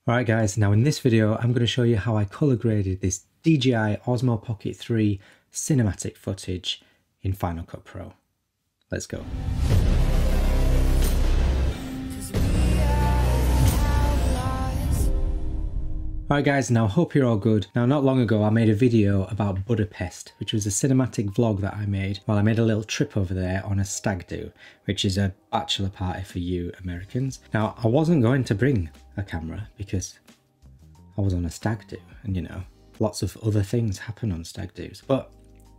Alright guys, now in this video I'm going to show you how I color graded this DJI Osmo Pocket 3 cinematic footage in Final Cut Pro. Let's go. Alright guys, now hope you're all good. Now not long ago I made a video about Budapest, which was a cinematic vlog that I made while I made a little trip over there on a stag do, which is a bachelor party for you Americans. Now I wasn't going to bring a camera because I was on a stag do and you know, lots of other things happen on stag do's. But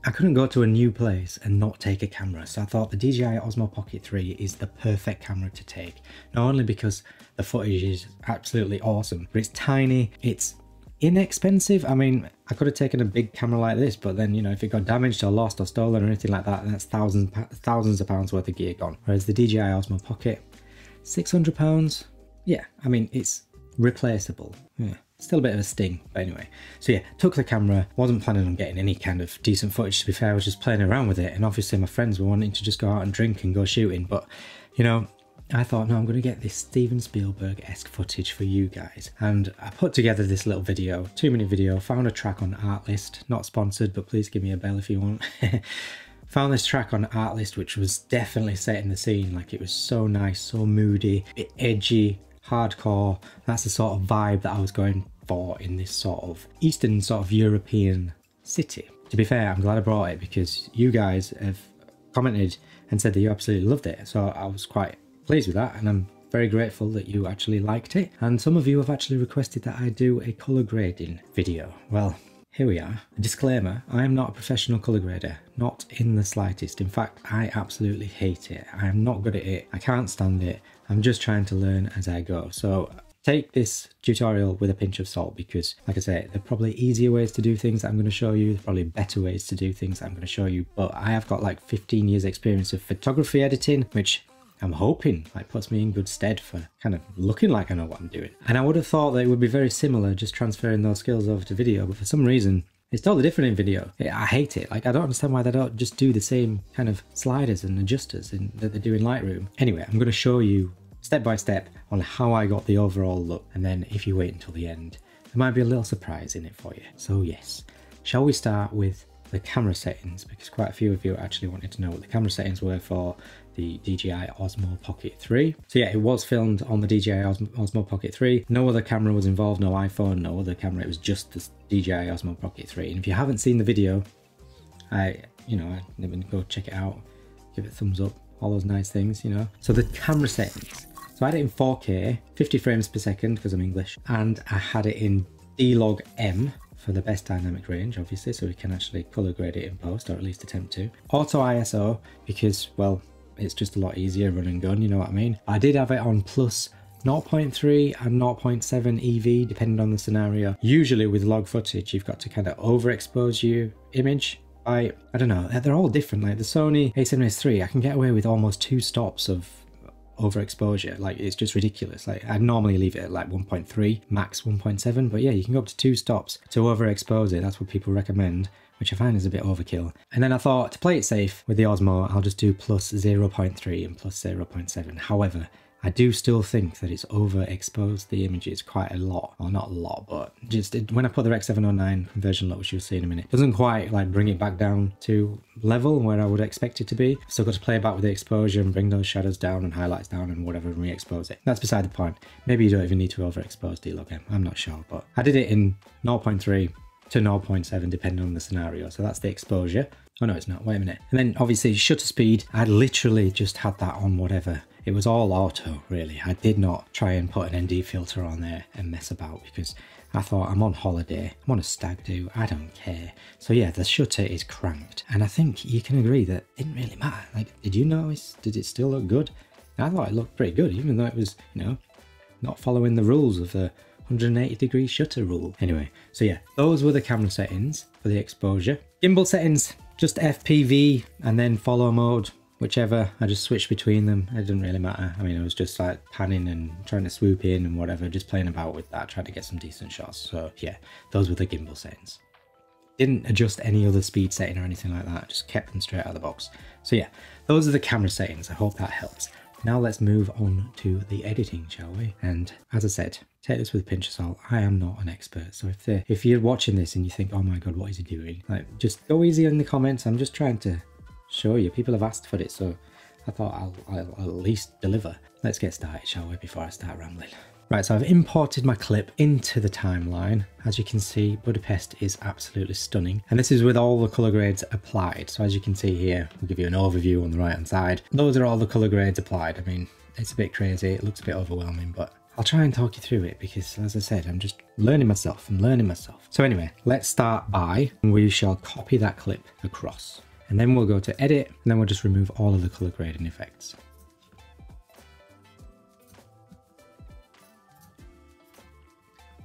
I couldn't go to a new place and not take a camera, so I thought the DJI Osmo Pocket 3 is the perfect camera to take. Not only because the footage is absolutely awesome, but it's tiny, it's inexpensive. I mean, I could have taken a big camera like this, but then, you know, if it got damaged or lost or stolen or anything like that, then that's thousands of pounds worth of gear gone. Whereas the DJI Osmo Pocket, £600? Yeah, I mean, it's replaceable. Yeah. Still a bit of a sting, but anyway. So yeah, took the camera, wasn't planning on getting any kind of decent footage to be fair, I was just playing around with it, and obviously my friends were wanting to just go out and drink and go shooting, but you know, I thought, no, I'm going to get this Steven Spielberg-esque footage for you guys. And I put together this little video, 2-minute video, found a track on Artlist, not sponsored, but please give me a bell if you want. Found this track on Artlist, which was definitely setting the scene, like it was so nice, so moody, a bit edgy, hardcore. That's the sort of vibe that I was going for in this sort of Eastern sort of European city. To be fair, I'm glad I brought it because you guys have commented and said that you absolutely loved it. So I was quite pleased with that, and I'm very grateful that you actually liked it. And some of you have actually requested that I do a color grading video. Well, here we are. A disclaimer, I am not a professional color grader, not in the slightest. In fact, I absolutely hate it. I am not good at it. I can't stand it. I'm just trying to learn as I go. So take this tutorial with a pinch of salt because, like I say, there are probably easier ways to do things that I'm going to show you. There are probably better ways to do things that I'm going to show you. But I have got like 15 years experience of photography editing, which I'm hoping like puts me in good stead for kind of looking like I know what I'm doing. And I would have thought that it would be very similar just transferring those skills over to video, but for some reason it's totally different in video. I hate it. Like, I don't understand why they don't just do the same kind of sliders and adjusters that they do in Lightroom. Anyway, I'm going to show you step by step on how I got the overall look, and then if you wait until the end, there might be a little surprise in it for you. So yes, shall we start with the camera settings, because quite a few of you actually wanted to know what the camera settings were for the DJI Osmo Pocket 3. So yeah, it was filmed on the DJI Osmo Pocket 3. No other camera was involved, no iPhone, no other camera, it was just the DJI Osmo Pocket 3. And if you haven't seen the video, I go check it out, give it a thumbs up, all those nice things, you know. So the camera settings. So I had it in 4K, 50 frames per second because I'm English, and I had it in DLog-M for the best dynamic range, obviously, so we can actually color grade it in post, or at least attempt to. Auto ISO, because, well, it's just a lot easier run and gun, you know what I mean? I did have it on plus 0.3 and 0.7 EV, depending on the scenario. Usually with log footage, you've got to kind of overexpose your image. I don't know, they're all different. Like the Sony a7S III, I can get away with almost 2 stops of overexposure. Like, it's just ridiculous. Like, I'd normally leave it at like 1.3, max 1.7, but yeah, you can go up to 2 stops to overexpose it. That's what people recommend, which I find is a bit overkill. And then I thought, to play it safe with the Osmo, I'll just do plus 0.3 and plus 0.7. However, I do still think that it's overexposed the images quite a lot. Well, not a lot, but just when I put the Rec 709 conversion look, which you'll see in a minute, it doesn't quite like bring it back down to level where I would expect it to be. Still got to play about with the exposure and bring those shadows down and highlights down and whatever and re-expose it. That's beside the point. Maybe you don't even need to overexpose DLog-M. I'm not sure, but I did it in 0.3 to 0.7 depending on the scenario. So that's the exposure. Oh no, it's not. Wait a minute. And then obviously shutter speed, I literally just had that on whatever. It was all auto, really. I did not try and put an ND filter on there and mess about because I thought, I'm on holiday, I'm on a stag do, I don't care. So yeah, the shutter is cranked. And I think you can agree that it didn't really matter. Like, did you notice? Did it still look good? I thought it looked pretty good, even though it was, you know, not following the rules of the 180-degree shutter rule. Anyway, so yeah, those were the camera settings for the exposure. Gimbal settings, just FPV and then follow mode. Whichever, I just switched between them. It didn't really matter. I mean, I was just like panning and trying to swoop in and whatever, just playing about with that, trying to get some decent shots. So yeah, those were the gimbal settings. Didn't adjust any other speed setting or anything like that, just kept them straight out of the box. So yeah, those are the camera settings. I hope that helps. Now let's move on to the editing, shall we? And as I said, take this with a pinch of salt. I am not an expert, so if you're watching this and you think, oh my god, what is he doing? Like, just go easy in the comments. I'm just trying to show you. People have asked for it, so I thought I'll at least deliver. Let's get started, shall we, before I start rambling. Right, so I've imported my clip into the timeline. As you can see, Budapest is absolutely stunning. And this is with all the colour grades applied. So as you can see here, we'll give you an overview on the right hand side. Those are all the colour grades applied. I mean, it's a bit crazy, it looks a bit overwhelming, but I'll try and talk you through it because, as I said, I'm just learning myself. So anyway, let's start by, we shall copy that clip across. And then we'll go to edit, and then we'll just remove all of the colour grading effects.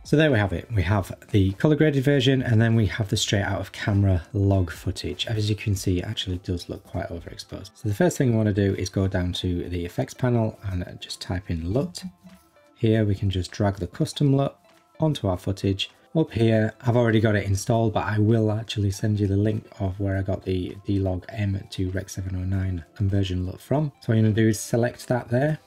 So there we have it. We have the color graded version, and then we have the straight out of camera log footage. As you can see, it actually does look quite overexposed. So the first thing we want to do is go down to the effects panel and just type in LUT. Here we can just drag the custom LUT onto our footage. Up here, I've already got it installed, but I will actually send you the link of where I got the DLog-M to Rec 709 conversion LUT from. So what you're going to do is select that there.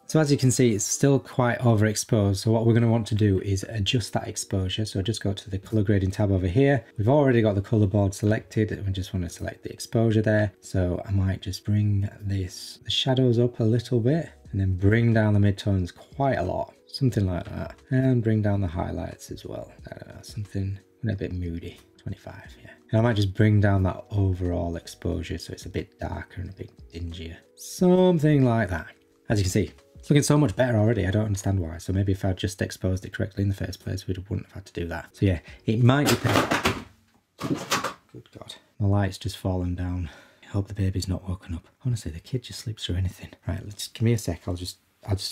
So as you can see, it's still quite overexposed. So what we're going to want to do is adjust that exposure. So just go to the color grading tab over here. We've already got the color board selected. We just want to select the exposure there. So I might just bring the shadows up a little bit and then bring down the midtones quite a lot. Something like that. And bring down the highlights as well. I don't know, something a bit moody. 25, yeah. And I might just bring down that overall exposure so it's a bit darker and a bit dingier. Something like that. As you can see, it's looking so much better already. I don't understand why. So maybe if I'd just exposed it correctly in the first place, we wouldn't have had to do that. So yeah, it might depend. Good God. My light's just fallen down. I hope the baby's not woken up. Honestly, the kid just sleeps through anything. Right, let's give me a sec. I'll just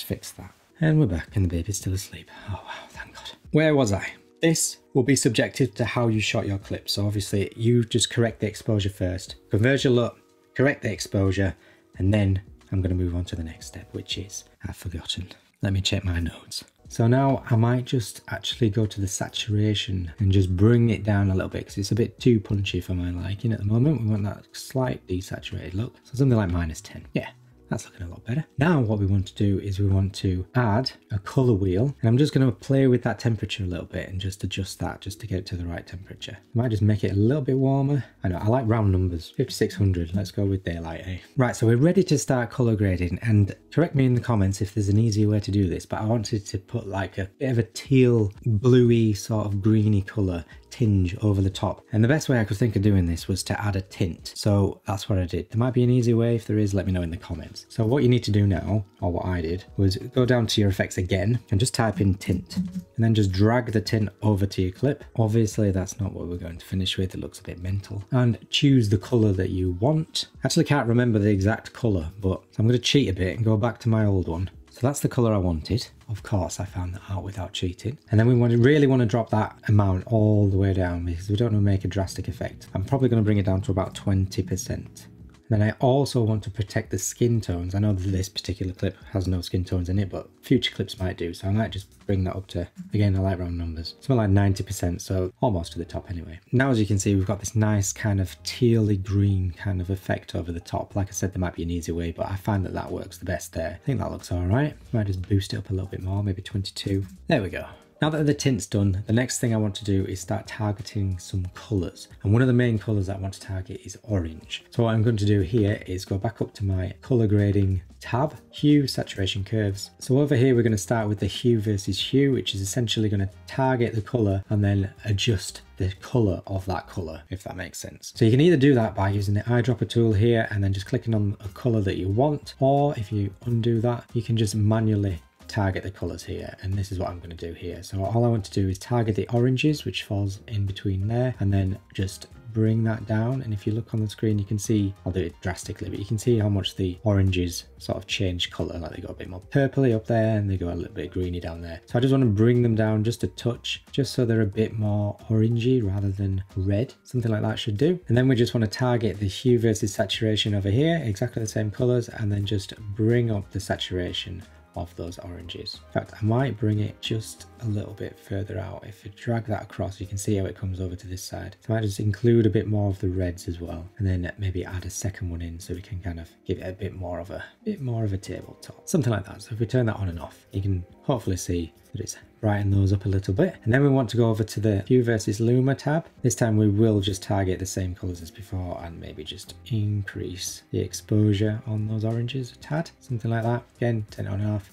fix that. And we're back and the baby's still asleep. Oh wow, thank God. Where was I? This will be subjective to how you shot your clip. So obviously you just correct the exposure first. Convert your LUT, correct the exposure, and then I'm going to move on to the next step, which is, I've forgotten. Let me check my notes. So now I might just actually go to the saturation and just bring it down a little bit because it's a bit too punchy for my liking at the moment. We want that slight desaturated look. So something like -10. Yeah, that's looking a lot better. Now what we want to do is we want to add a color wheel, and I'm just going to play with that temperature a little bit and just adjust that just to get it to the right temperature. I might just make it a little bit warmer. I know, I like round numbers. 5600, let's go with daylight, eh? Right, so we're ready to start color grading, and correct me in the comments if there's an easier way to do this, but I wanted to put like a bit of a teal, bluey, sort of greeny color tinge over the top. And the best way I could think of doing this was to add a tint. So that's what I did. There might be an easier way. If there is, let me know in the comments. So what you need to do now, or what I did, was go down to your effects again and just type in tint, and then just drag the tint over to your clip. Obviously that's not what we're going to finish with. It looks a bit mental. And choose the color that you want. Actually can't remember the exact color, but I'm going to cheat a bit and go back to my old one. So that's the colour I wanted. Of course, I found that out without cheating. And then we really want to drop that amount all the way down because we don't want to make a drastic effect. I'm probably going to bring it down to about 20%. Then I also want to protect the skin tones. I know that this particular clip has no skin tones in it, but future clips might do. So I might just bring that up to, again, I like round numbers, something like 90%, so almost to the top anyway. Now, as you can see, we've got this nice kind of tealy green kind of effect over the top. Like I said, there might be an easier way, but I find that that works the best there. I think that looks all right. Might just boost it up a little bit more, maybe 22. There we go. Now that the tint's done, the next thing I want to do is start targeting some colours. And one of the main colours I want to target is orange. So what I'm going to do here is go back up to my colour grading tab, hue, saturation curves. So over here, we're going to start with the hue versus hue, which is essentially going to target the colour and then adjust the colour of that colour, if that makes sense. So you can either do that by using the eyedropper tool here and then just clicking on a colour that you want, or if you undo that, you can just manually target the colors here, and this is what I'm going to do here. So all I want to do is target the oranges, which falls in between there, and then just bring that down. And if you look on the screen, you can see, I'll do it drastically, but you can see how much the oranges sort of change color. Like they go a bit more purpley up there and they go a little bit greeny down there. So I just want to bring them down just a touch, just so they're a bit more orangey rather than red. Something like that should do. And then we just want to target the hue versus saturation over here, exactly the same colors, and then just bring up the saturation of those oranges. In fact, I might bring it just a little bit further out. If you drag that across, you can see how it comes over to this side. So I might just include a bit more of the reds as well, and then maybe add a second one in so we can kind of give it a bit more of a tabletop, something like that. So if we turn that on and off, you can hopefully see that it's brighten those up a little bit. And then we want to go over to the Hue versus Luma tab. This time we will just target the same colors as before and maybe just increase the exposure on those oranges a tad, something like that. Again, turn it on and off.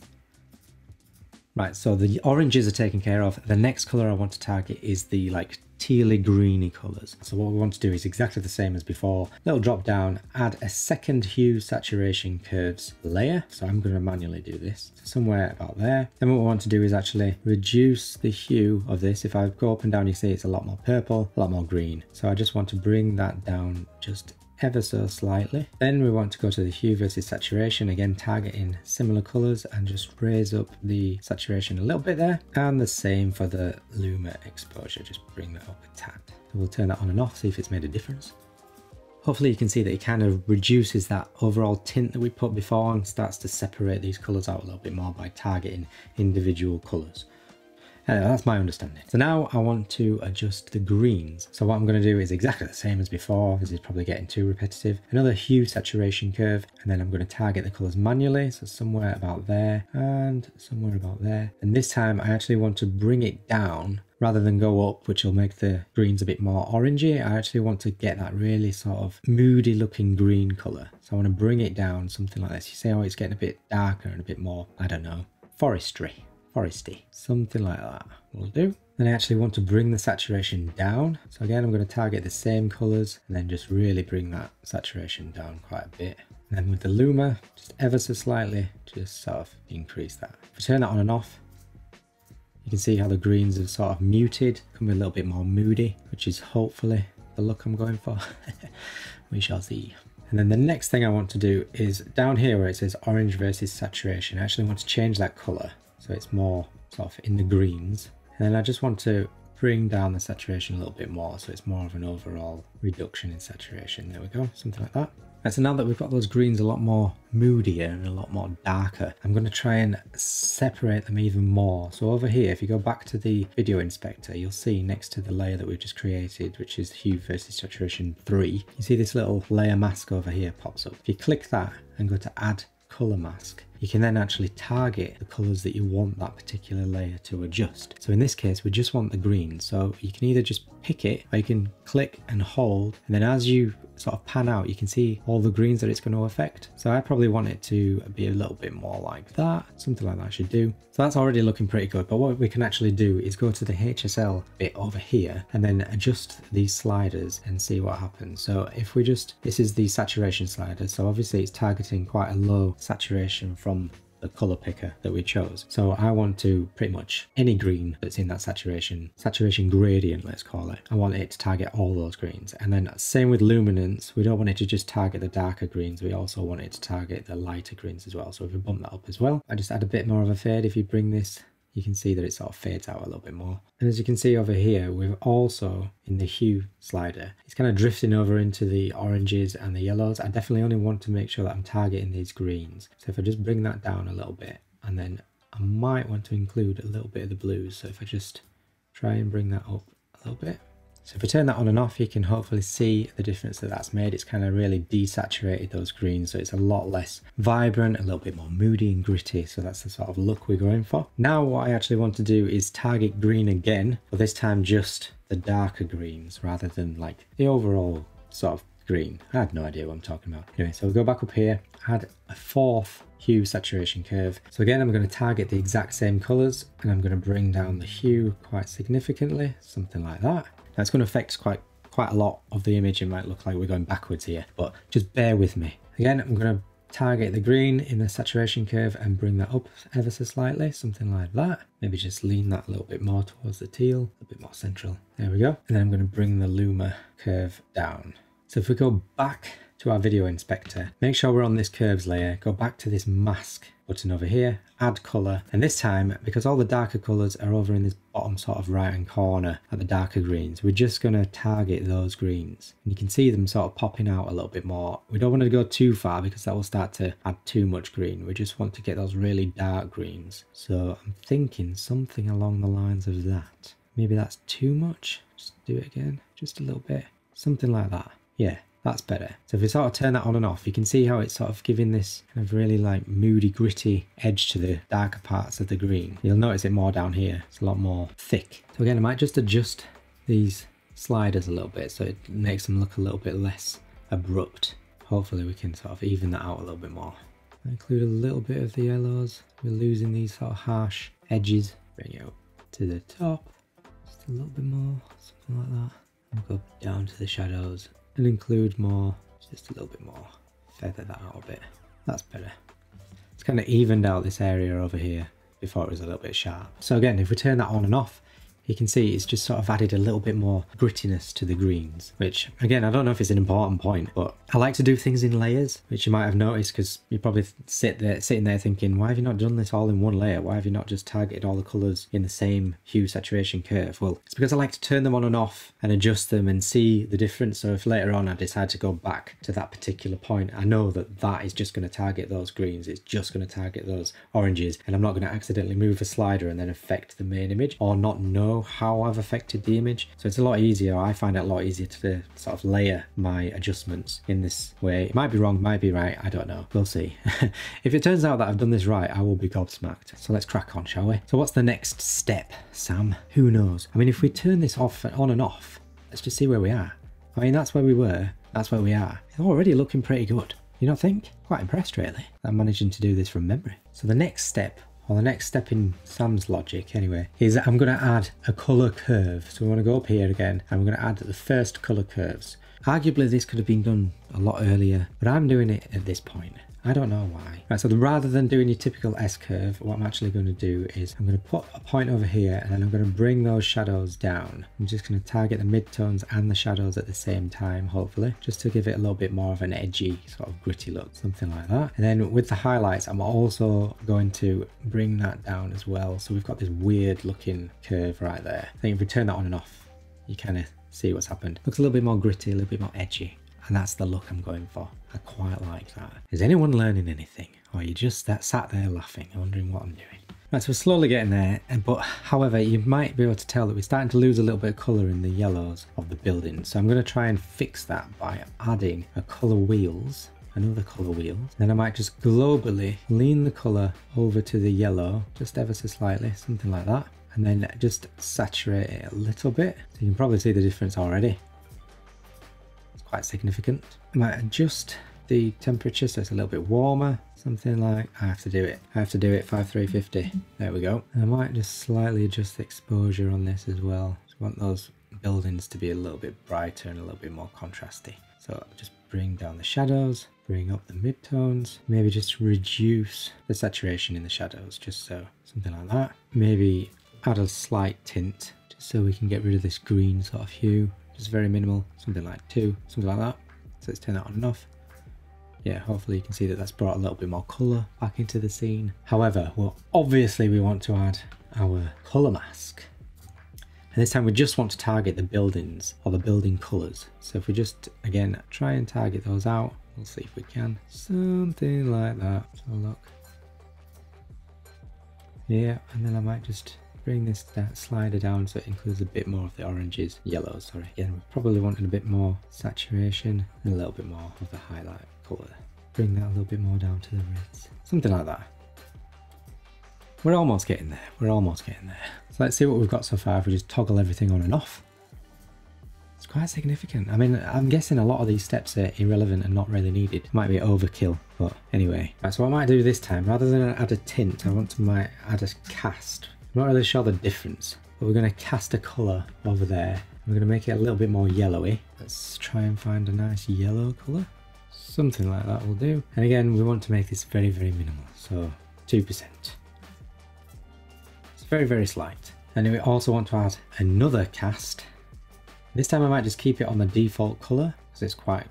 Right, so the oranges are taken care of. The next color I want to target is the like tealy greeny colors. So what we want to do is exactly the same as before. Little drop down, add a second hue saturation curves layer. So I'm going to manually do this. So somewhere about there. Then what we want to do is actually reduce the hue of this. If I go up and down, you see it's a lot more purple, a lot more green. So I just want to bring that down just ever so slightly. Then we want to go to the hue versus saturation, again targeting similar colors and just raise up the saturation a little bit there, and the same for the Luma exposure, just bring that up a tad. So we'll turn that on and off, see if it's made a difference. Hopefully you can see that it kind of reduces that overall tint that we put before and starts to separate these colors out a little bit more by targeting individual colors. Anyway, that's my understanding. So now I want to adjust the greens. So what I'm going to do is exactly the same as before. This is probably getting too repetitive. Another hue saturation curve, and then I'm going to target the colors manually. So somewhere about there and somewhere about there. And this time I actually want to bring it down rather than go up, which will make the greens a bit more orangey. I actually want to get that really sort of moody looking green color. So I want to bring it down something like this. You see how it's getting a bit darker and a bit more, I don't know, foresty, something like that will do. Then I actually want to bring the saturation down. So again, I'm going to target the same colors and then just really bring that saturation down quite a bit. And then with the Luma, just ever so slightly, just sort of increase that. If I turn that on and off, you can see how the greens have sort of muted, become a little bit more moody, which is hopefully the look I'm going for. We shall see. And then the next thing I want to do is down here where it says orange versus saturation, I actually want to change that color. So it's more sort of in the greens. And then I just want to bring down the saturation a little bit more. So it's more of an overall reduction in saturation. There we go, something like that. And so now that we've got those greens a lot more moodier and a lot more darker, I'm going to try and separate them even more. So over here, if you go back to the video inspector, you'll see next to the layer that we've just created, which is hue versus saturation 3, you see this little layer mask over here pops up. If you click that and go to add color mask, you can then actually target the colors that you want that particular layer to adjust. So in this case, we just want the green. So you can either just pick it or you can click and hold. And then as you sort of pan out, you can see all the greens that it's going to affect. So I probably want it to be a little bit more like that, something like that should do. So that's already looking pretty good. But what we can actually do is go to the HSL bit over here and then adjust these sliders and see what happens. So if we just, this is the saturation slider. So obviously it's targeting quite a low saturation from the color picker that we chose. So I want to pretty much any green that's in that saturation gradient, let's call it. I want it to target all those greens. And then same with luminance, we don't want it to just target the darker greens, we also want it to target the lighter greens as well. So if we bump that up as well, I just add a bit more of a fade. If you bring this, you can see that it sort of fades out a little bit more. And as you can see over here, we've also, in the hue slider, it's kind of drifting over into the oranges and the yellows. I definitely only want to make sure that I'm targeting these greens. So if I just bring that down a little bit, and then I might want to include a little bit of the blues. So if I just try and bring that up a little bit. So if I turn that on and off, you can hopefully see the difference that that's made. It's kind of really desaturated those greens, so it's a lot less vibrant, a little bit more moody and gritty. So that's the sort of look we're going for. Now what I actually want to do is target green again, but this time just the darker greens rather than like the overall sort of green. I have no idea what I'm talking about. Anyway, so we'll go back up here, add a fourth hue saturation curve. So again, I'm going to target the exact same colors and I'm going to bring down the hue quite significantly, something like that. Now it's going to affect quite a lot of the image. It might look like we're going backwards here, but just bear with me. Again, I'm going to target the green in the saturation curve and bring that up ever so slightly, something like that. Maybe just lean that a little bit more towards the teal, a bit more central. There we go. And then I'm going to bring the Luma curve down. So if we go back to our video inspector, make sure we're on this curves layer, go back to this mask button over here, add colour, and this time, because all the darker colours are over in this bottom sort of right hand corner at the darker greens, we're just going to target those greens. And you can see them sort of popping out a little bit more. We don't want to go too far because that will start to add too much green. We just want to get those really dark greens. So I'm thinking something along the lines of that. Maybe that's too much. Just do it again, just a little bit. Something like that. Yeah. That's better. So if we sort of turn that on and off, you can see how it's sort of giving this kind of really like moody, gritty edge to the darker parts of the green. You'll notice it more down here. It's a lot more thick. So again, I might just adjust these sliders a little bit so it makes them look a little bit less abrupt. Hopefully we can sort of even that out a little bit more. I include a little bit of the yellows. We're losing these sort of harsh edges. Bring it up to the top. Just a little bit more, something like that. And go down to the shadows. And include more, just a little bit more, feather that out a bit. That's better. It's kind of evened out this area over here before it was a little bit sharp. So again, if we turn that on and off, you can see it's just sort of added a little bit more grittiness to the greens, which again, I don't know if it's an important point, but I like to do things in layers, which you might have noticed because you probably sitting there thinking, why have you not done this all in one layer? Why have you not just targeted all the colours in the same hue saturation curve? Well, it's because I like to turn them on and off and adjust them and see the difference. So if later on I decide to go back to that particular point, I know that that is just going to target those greens. It's just going to target those oranges, and I'm not going to accidentally move a slider and then affect the main image or not know how I've affected the image. So it's a lot easier. I find it a lot easier to sort of layer my adjustments in this way. It might be wrong, might be right, I don't know. We'll see. If it turns out that I've done this right, I will be gobsmacked. So let's crack on, shall we? So what's the next step, Sam? Who knows? I mean, if we turn this off on and off, let's just see where we are. I mean, that's where we were, that's where we are. It's already looking pretty good. You don't think? Quite impressed, really. I'm managing to do this from memory. So the next step, or the next step in Sam's logic anyway, is that I'm going to add a colour curve. So we want to go up here again and we're going to add the first colour curves. Arguably this could have been done a lot earlier, but I'm doing it at this point. I don't know why. Right, so rather than doing your typical S curve, what I'm actually going to do is I'm going to put a point over here and then I'm going to bring those shadows down. I'm just going to target the midtones and the shadows at the same time, hopefully, just to give it a little bit more of an edgy, sort of gritty look, something like that. And then with the highlights, I'm also going to bring that down as well. So we've got this weird looking curve right there. I think if we turn that on and off, you kind of see what's happened. Looks a little bit more gritty, a little bit more edgy. And that's the look I'm going for. I quite like that. Is anyone learning anything? Or are you just sat there laughing, wondering what I'm doing? Right, so we're slowly getting there, but however, you might be able to tell that we're starting to lose a little bit of colour in the yellows of the building. So I'm going to try and fix that by adding a colour wheels, another colour wheel. Then I might just globally lean the colour over to the yellow, just ever so slightly, something like that. And then just saturate it a little bit. So you can probably see the difference already. Quite significant. I might adjust the temperature so it's a little bit warmer, something like, I have to do it 5350. There we go. And I might just slightly adjust the exposure on this as well. Just want those buildings to be a little bit brighter and a little bit more contrasty. So just bring down the shadows, bring up the midtones, maybe just reduce the saturation in the shadows, just so, something like that. Maybe add a slight tint just so we can get rid of this green sort of hue. Just very minimal, something like 2, something like that. So let's turn that on and off. Yeah, hopefully you can see that that's brought a little bit more colour back into the scene. However, well, obviously we want to add our colour mask. And this time we just want to target the buildings or the building colours. So if we just, again, try and target those out, we'll see if we can. Something like that. So look. Yeah, and then I might just bring this slider down so it includes a bit more of the oranges, yellows, sorry. Again, we're probably wanting a bit more saturation and a little bit more of the highlight colour. Bring that a little bit more down to the reds. Something like that. We're almost getting there. We're almost getting there. So let's see what we've got so far if we just toggle everything on and off. It's quite significant. I mean, I'm guessing a lot of these steps are irrelevant and not really needed. Might be overkill, but anyway. Right, so what I might do this time, rather than add a tint, I want to add a cast. I'm not really sure the difference, but we're going to cast a colour over there. We're going to make it a little bit more yellowy. Let's try and find a nice yellow colour. Something like that will do. And again, we want to make this very, very minimal. So 2%. It's very, very slight. And then we also want to add another cast. This time I might just keep it on the default colour because it's quite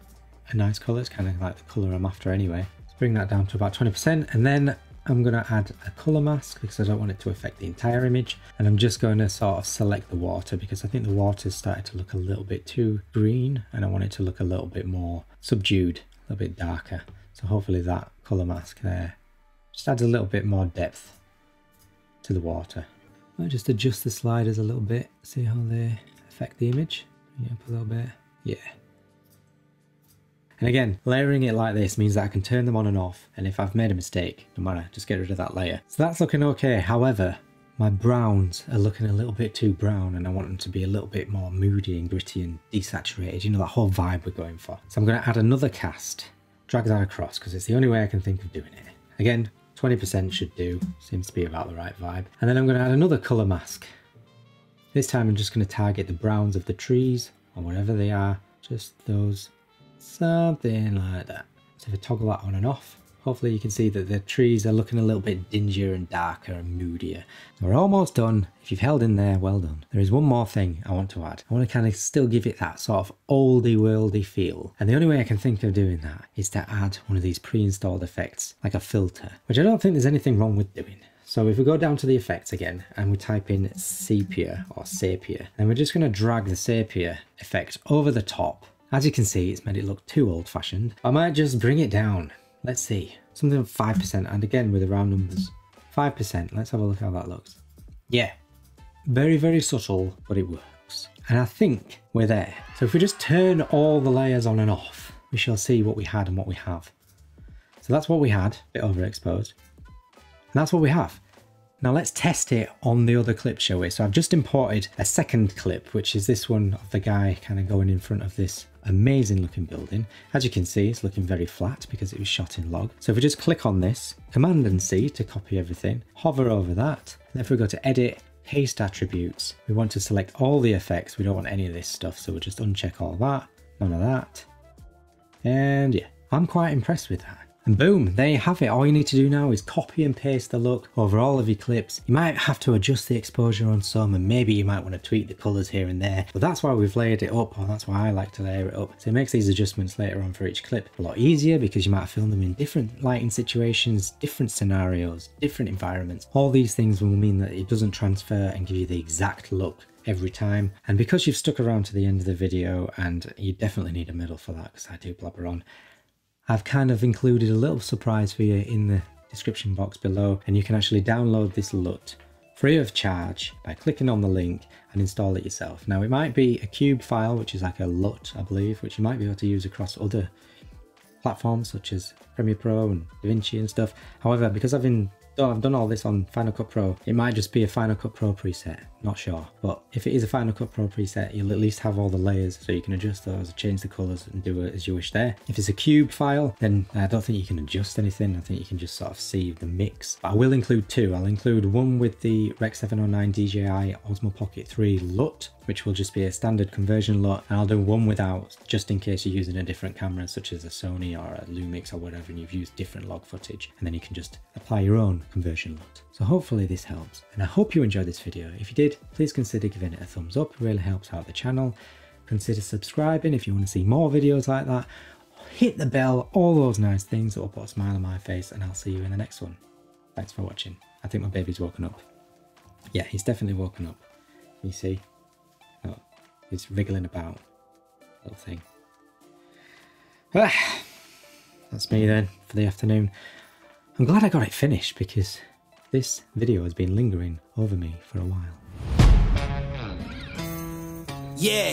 a nice colour. It's kind of like the colour I'm after anyway. Let's bring that down to about 20%. And then I'm going to add a colour mask because I don't want it to affect the entire image, and I'm just going to sort of select the water because I think the water's started to look a little bit too green and I want it to look a little bit more subdued, a little bit darker. So hopefully that colour mask there just adds a little bit more depth to the water. I'll just adjust the sliders a little bit, see how they affect the image. Bring it up a little bit, yeah. And again, layering it like this means that I can turn them on and off, and if I've made a mistake, no matter, just get rid of that layer. So that's looking okay. However, my browns are looking a little bit too brown and I want them to be a little bit more moody and gritty and desaturated, you know, that whole vibe we're going for. So I'm going to add another cast, drag that across because it's the only way I can think of doing it. Again, 20% should do, seems to be about the right vibe. And then I'm going to add another colour mask. This time I'm just going to target the browns of the trees or whatever they are, just those. Something like that. So if I toggle that on and off, hopefully you can see that the trees are looking a little bit dingier and darker and moodier. So we're almost done. If you've held in there, well done. There is one more thing I want to add. I want to kind of still give it that sort of oldie worldy feel. And the only way I can think of doing that is to add one of these pre-installed effects, like a filter, which I don't think there's anything wrong with doing. So if we go down to the effects again and we type in sepia or sepia, then we're just going to drag the sepia effect over the top. As you can see, it's made it look too old-fashioned. I might just bring it down. Let's see. Something of 5%, and again with the round numbers. 5%. Let's have a look how that looks. Yeah. Very, very subtle, but it works. And I think we're there. So if we just turn all the layers on and off, we shall see what we had and what we have. So that's what we had, a bit overexposed. And that's what we have. Now let's test it on the other clip, shall we? So I've just imported a second clip, which is this one of the guy kind of going in front of this amazing looking building. As you can see, it's looking very flat because it was shot in log. So if we just click on this, Command and C to copy everything, hover over that. And if we go to Edit, Paste Attributes, we want to select all the effects. We don't want any of this stuff, so we'll just uncheck all that, none of that. And yeah, I'm quite impressed with that. And boom, there you have it. All you need to do now is copy and paste the look over all of your clips. You might have to adjust the exposure on some, and maybe you might want to tweak the colours here and there, but that's why we've layered it up, or that's why I like to layer it up. So it makes these adjustments later on for each clip a lot easier because you might film them in different lighting situations, different scenarios, different environments. All these things will mean that it doesn't transfer and give you the exact look every time. And because you've stuck around to the end of the video, and you definitely need a medal for that because I do blabber on, I've kind of included a little surprise for you in the description box below, and you can actually download this LUT free of charge by clicking on the link and install it yourself. Now it might be a cube file, which is like a LUT, I believe, which you might be able to use across other platforms such as Premiere Pro and DaVinci and stuff. However, because I've done all this on Final Cut Pro, it might just be a Final Cut Pro preset, not sure. But if it is a Final Cut Pro preset, you'll at least have all the layers so you can adjust those, change the colours and do it as you wish there. If it's a cube file, then I don't think you can adjust anything. I think you can just sort of see the mix. But I will include two. I'll include one with the Rec 709 DJI Osmo Pocket 3 LUT, which will just be a standard conversion LUT, and I'll do one without, just in case you're using a different camera such as a Sony or a Lumix or whatever, and you've used different log footage, and then you can just apply your own conversion LUT. So hopefully this helps, and I hope you enjoyed this video. If you did, please consider giving it a thumbs up. It really helps out the channel. Consider subscribing if you want to see more videos like that. Hit the bell, all those nice things that will put a smile on my face, and I'll see you in the next one. Thanks for watching. I think my baby's woken up. Yeah, he's definitely woken up. You see? Oh, he's wriggling about. Little thing. That's me then for the afternoon. I'm glad I got it finished because this video has been lingering over me for a while. Yeah.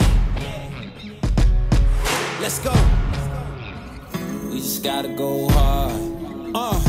Let's go. We just gotta go hard.